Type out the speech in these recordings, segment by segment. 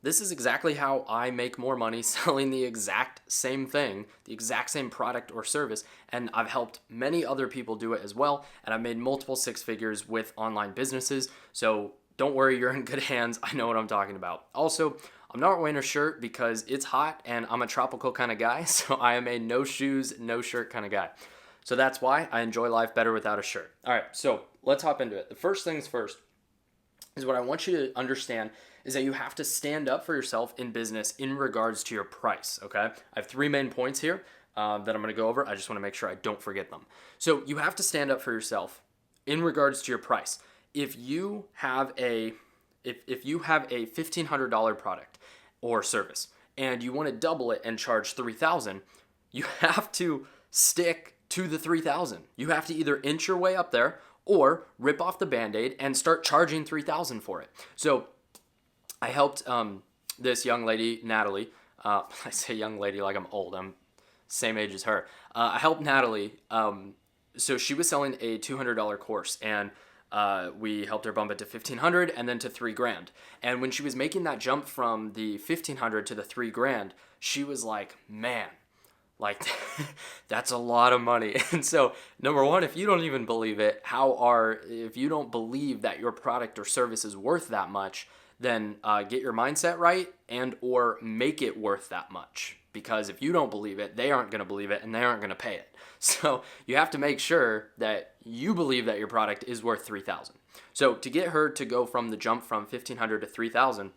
this is exactly how I make more money selling the exact same thing, the exact same product or service. And I've helped many other people do it as well. And I've made multiple six figures with online businesses. So don't worry, you're in good hands. I know what I'm talking about. Also, I'm not wearing a shirt because it's hot and I'm a tropical kind of guy. So I am a no shoes, no shirt kind of guy. So that's why I enjoy life better without a shirt. All right, so let's hop into it. The first things first is what I want you to understand is that you have to stand up for yourself in business in regards to your price, okay? I have three main points here that I'm gonna go over. I just wanna make sure I don't forget them. So you have to stand up for yourself in regards to your price. If you have a $1,500 product or service and you wanna double it and charge $3,000, you have to stick to the $3,000. You have to either inch your way up there or rip off the Band-Aid and start charging $3,000 for it. So I helped this young lady, Natalie. I say young lady like I'm old. I'm same age as her. I helped Natalie. So she was selling a $200 course, and we helped her bump it to $1,500 and then to $3,000. And when she was making that jump from the $1,500 to the $3,000, she was like, "Man, like that's a lot of money." And so, number one, if you don't even believe it, if you don't believe that your product or service is worth that much, then get your mindset right and or make it worth that much. Because if you don't believe it, they aren't going to believe it and they aren't going to pay it. So you have to make sure that you believe that your product is worth $3,000. So to get her to go from the jump from $1,500 to $3,000,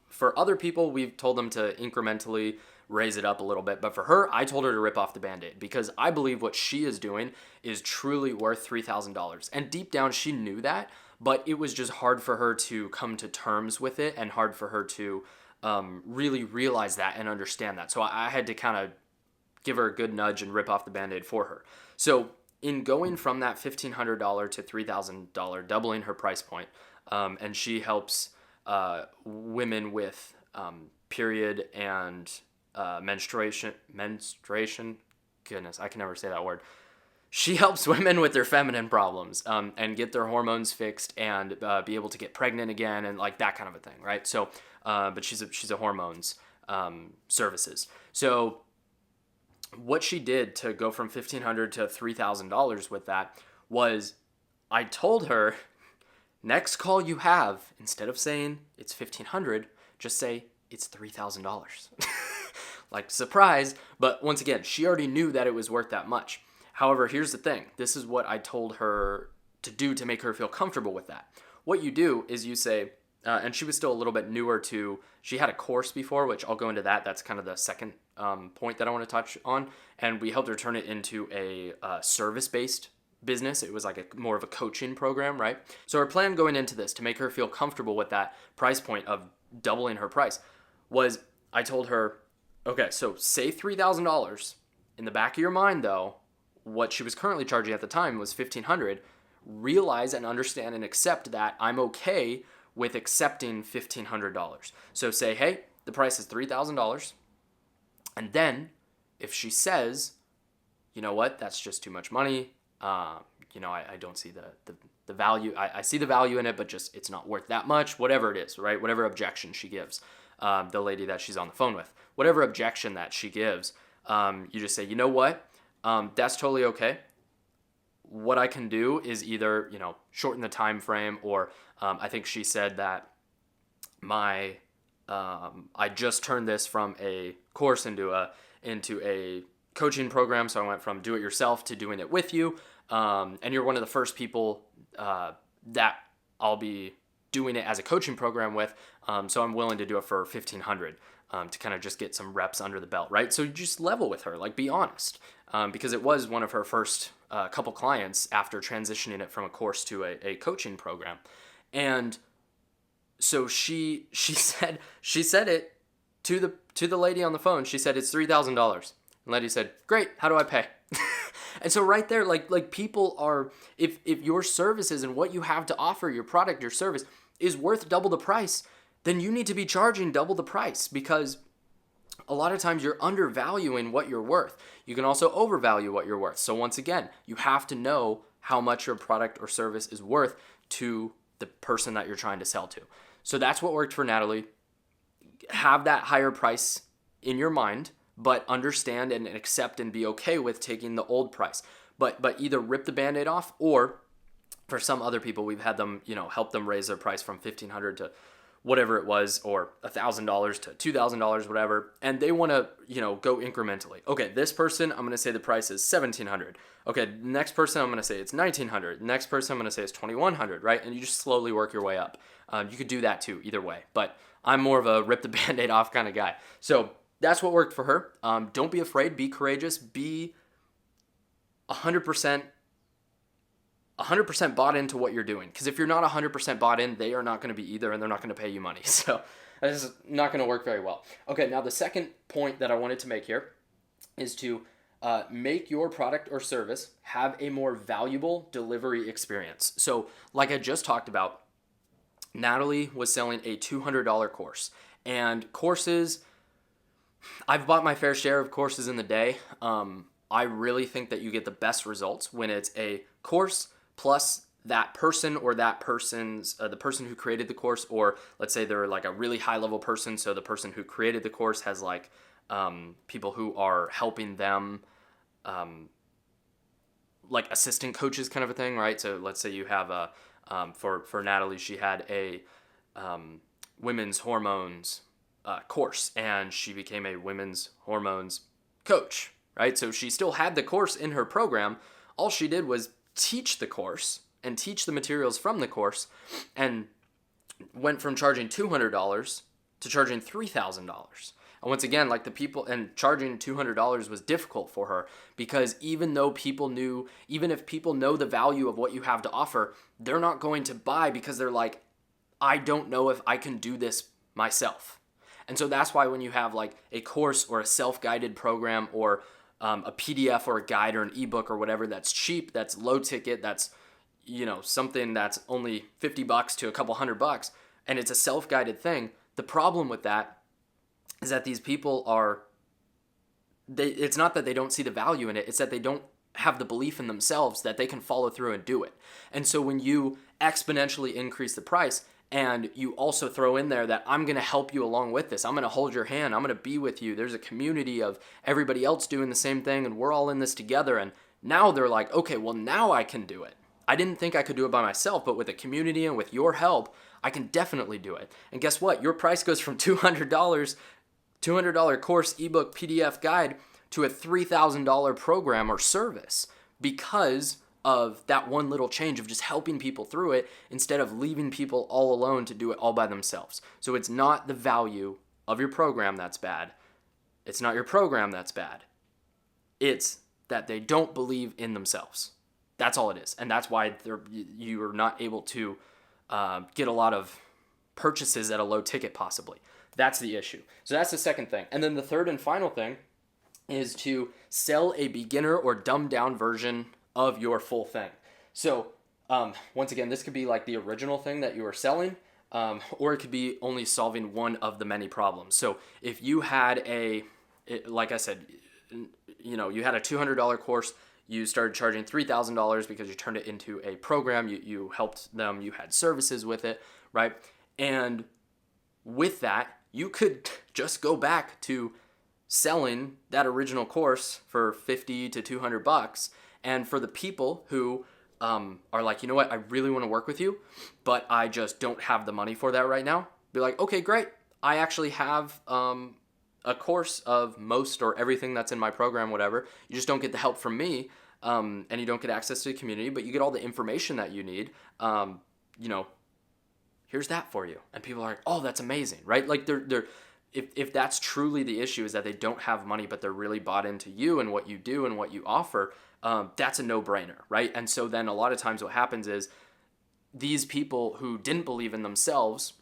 for other people, we've told them to incrementally raise it up a little bit. But for her, I told her to rip off the Band-Aid because I believe what she is doing is truly worth $3,000. And deep down, she knew that, but it was just hard for her to come to terms with it and hard for her to really realize that and understand that. So I had to kind of give her a good nudge and rip off the Band-Aid for her. So in going from that $1,500 to $3,000, doubling her price point, and she helps women with period and menstruation, goodness, I can never say that word. She helps women with their feminine problems and get their hormones fixed and be able to get pregnant again and like that kind of a thing, right? So, but she's a hormones services. So what she did to go from $1,500 to $3,000 with that was I told her, next call you have, instead of saying it's $1,500, just say it's $3,000. Like, surprise, but once again, she already knew that it was worth that much. However, here's the thing. This is what I told her to do to make her feel comfortable with that. What you do is you say, and she was still a little bit newer she had a course before, which I'll go into that. That's kind of the second point that I want to touch on. And we helped her turn it into a service-based business. It was like more of a coaching program, right? So her plan going into this to make her feel comfortable with that price point of doubling her price was I told her, okay, so say $3,000. In the back of your mind, though, what she was currently charging at the time was $1,500. Realize and understand and accept that I'm okay with accepting $1,500. So say, hey, the price is $3,000. And then if she says, you know what, that's just too much money, I don't see the value. I see the value in it, but just it's not worth that much, whatever it is, right? Whatever objection she gives, the lady that she's on the phone with, whatever objection that she gives, you just say, you know what, that's totally okay. What I can do is either, shorten the time frame, or I think she said that I just turned this from a course into a coaching program. So I went from do it yourself to doing it with you. And you're one of the first people that I'll be doing it as a coaching program with. So I'm willing to do it for $1,500 to kind of just get some reps under the belt, right? So you just level with her, like be honest, because it was one of her first couple clients after transitioning it from a course to a coaching program. And so she said it to the lady on the phone. She said it's $3,000. And the lady said, great, how do I pay? And so right there, like people are, if your services and what you have to offer, your product, your service is worth double the price, then you need to be charging double the price, because a lot of times you're undervaluing what you're worth. You can also overvalue what you're worth. So once again, you have to know how much your product or service is worth to the person that you're trying to sell to. So that's what worked for Natalie. have that higher price in your mind, but understand and accept and be okay with taking the old price. But either rip the Band-Aid off, or for some other people, we've had them, help them raise their price from $1,500 to whatever it was, or $1,000 to $2,000, whatever, and they want to, go incrementally. Okay, this person, I'm going to say the price is $1,700. Okay, next person, I'm going to say it's $1,900. Next person, I'm going to say it's $2,100, right? And you just slowly work your way up. You could do that too, either way, but I'm more of a rip the Band-Aid off kind of guy. So that's what worked for her. Don't be afraid, be courageous, be 100% bought into what you're doing. Because if you're not 100% bought in, they are not going to be either, and they're not going to pay you money. So this is not going to work very well. Okay, now the second point that I wanted to make here is to make your product or service have a more valuable delivery experience. So like I just talked about, Natalie was selling a $200 course. And courses, I've bought my fair share of courses in the day. I really think that you get the best results when it's a course plus that person or that person's, the person who created the course, or let's say they're like a really high level person. So the person who created the course has like people who are helping them, like assistant coaches kind of a thing, right? So let's say you have a, for Natalie, she had a women's hormones course, and she became a women's hormones coach, right? So she still had the course in her program. All she did was teach the course and teach the materials from the course, and went from charging $200 to charging $3,000. And once again, like the people, and charging $200 was difficult for her, because even if people know the value of what you have to offer, they're not going to buy, because they're like, I don't know if I can do this myself. And so that's why when you have like a course or a self-guided program, or a PDF or a guide or an ebook or whatever that's cheap, that's low ticket, that's, something that's only $50 to a couple $100, and it's a self-guided thing, the problem with that is that these people it's not that they don't see the value in it, it's that they don't have the belief in themselves that they can follow through and do it. And so when you exponentially increase the price, and you also throw in there that I'm going to help you along with this, I'm going to hold your hand, I'm going to be with you, there's a community of everybody else doing the same thing, and we're all in this together, and now they're like, okay, well now I can do it. I didn't think I could do it by myself, but with a community and with your help, I can definitely do it. And guess what? Your price goes from $200 course, ebook, PDF guide, to a $3,000 program or service, because of that one little change of just helping people through it, instead of leaving people all alone to do it all by themselves. So it's not the value of your program that's bad. It's not your program that's bad. It's that they don't believe in themselves. That's all it is. And that's why you are not able to get a lot of purchases at a low ticket, possibly. That's the issue. So that's the second thing. And then the third and final thing is to sell a beginner or dumbed down version of your full thing. So once again, this could be like the original thing that you are selling, or it could be only solving one of the many problems. So if you had like I said, you had a $200 course, you started charging $3,000 because you turned it into a program, you helped them, you had services with it, right? And with that, you could just go back to selling that original course for $50 to $200. And for the people who are like, you know what, I really want to work with you, but I just don't have the money for that right now, be like, okay, great. I actually have a course of most or everything that's in my program, whatever. You just don't get the help from me, and you don't get access to the community, but you get all the information that you need. Here's that for you. And people are like, oh, that's amazing, right? Like if that's truly the issue, is that they don't have money, but they're really bought into you and what you do and what you offer, that's a no-brainer, right? And so then a lot of times what happens is these people who didn't believe in themselves,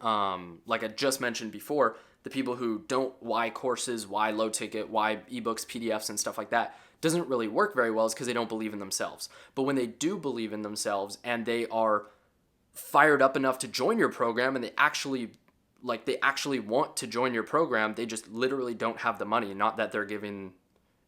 like I just mentioned before, the people who don't, why courses, why low ticket, why ebooks, PDFs, and stuff like that doesn't really work very well, is because they don't believe in themselves. But when they do believe in themselves and they are fired up enough to join your program, and they actually want to join your program, they just literally don't have the money. Not that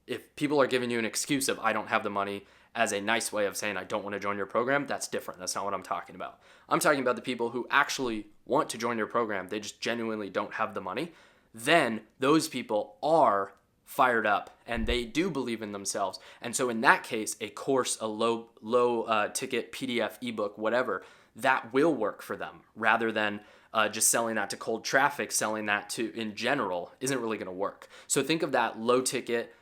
if people are giving you an excuse of, I don't have the money as a nice way of saying I don't want to join your program, that's different. That's not what I'm talking about. I'm talking about the people who actually want to join your program. They just genuinely don't have the money. Then those people are fired up and they do believe in themselves. And so in that case, a course, a low ticket PDF, ebook, whatever, that will work for them rather than just selling that to cold traffic, selling that to in general isn't really going to work. So think of that low ticket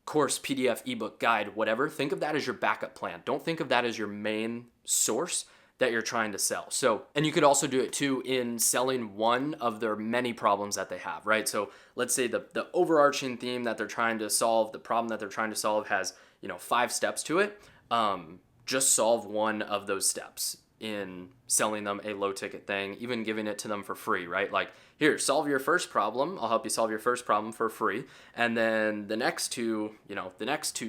course, PDF, ebook, guide, whatever. Think of that as your backup plan. Don't think of that as your main source that you're trying to sell. So, and you could also do it too in selling one of their many problems that they have, right? So let's say the overarching theme that they're trying to solve, the problem that they're trying to solve has, 5 steps to it. Just solve one of those steps in selling them a low ticket thing, even giving it to them for free, right? Like, here, solve your first problem. I'll help you solve your first problem for free. And then the next two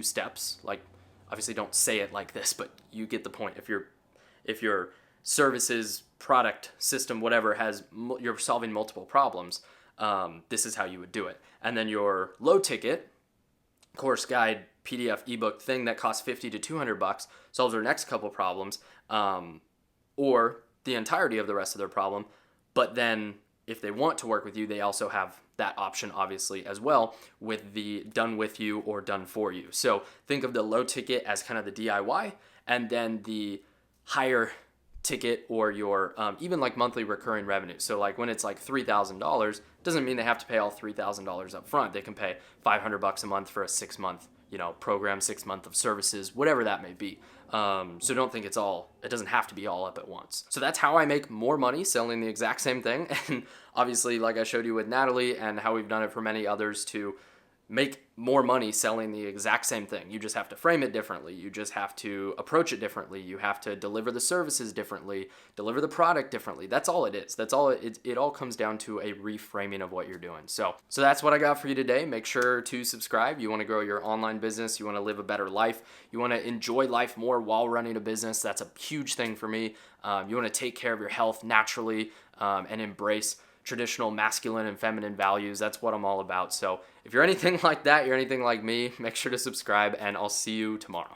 steps, like, obviously don't say it like this, but you get the point. If your services, product, system, whatever you're solving multiple problems, this is how you would do it. And then your low ticket course, guide, PDF, ebook thing that costs $50 to $200 solves their next couple problems, or the entirety of the rest of their problem. But then if they want to work with you, they also have that option obviously as well with the done with you or done for you. So think of the low ticket as kind of the DIY, and then the higher ticket or your even like monthly recurring revenue. So like when it's like $3,000, doesn't mean they have to pay all $3,000 up front. They can pay $500 a month for a 6-month program, 6 month of services, whatever that may be. So don't think it doesn't have to be all up at once. So that's how I make more money selling the exact same thing. And obviously, like I showed you with Natalie and how we've done it for many others to make more money selling the exact same thing. You just have to frame it differently. You just have to approach it differently. You have to deliver the services differently, deliver the product differently. That's all it is. That's all it all comes down to a reframing of what you're doing. So that's what I got for you today. Make sure to subscribe. You want to grow your online business. You want to live a better life. You want to enjoy life more while running a business. That's a huge thing for me. You want to take care of your health naturally and embrace traditional masculine and feminine values. That's what I'm all about. So if you're anything like that, you're anything like me, make sure to subscribe, and I'll see you tomorrow.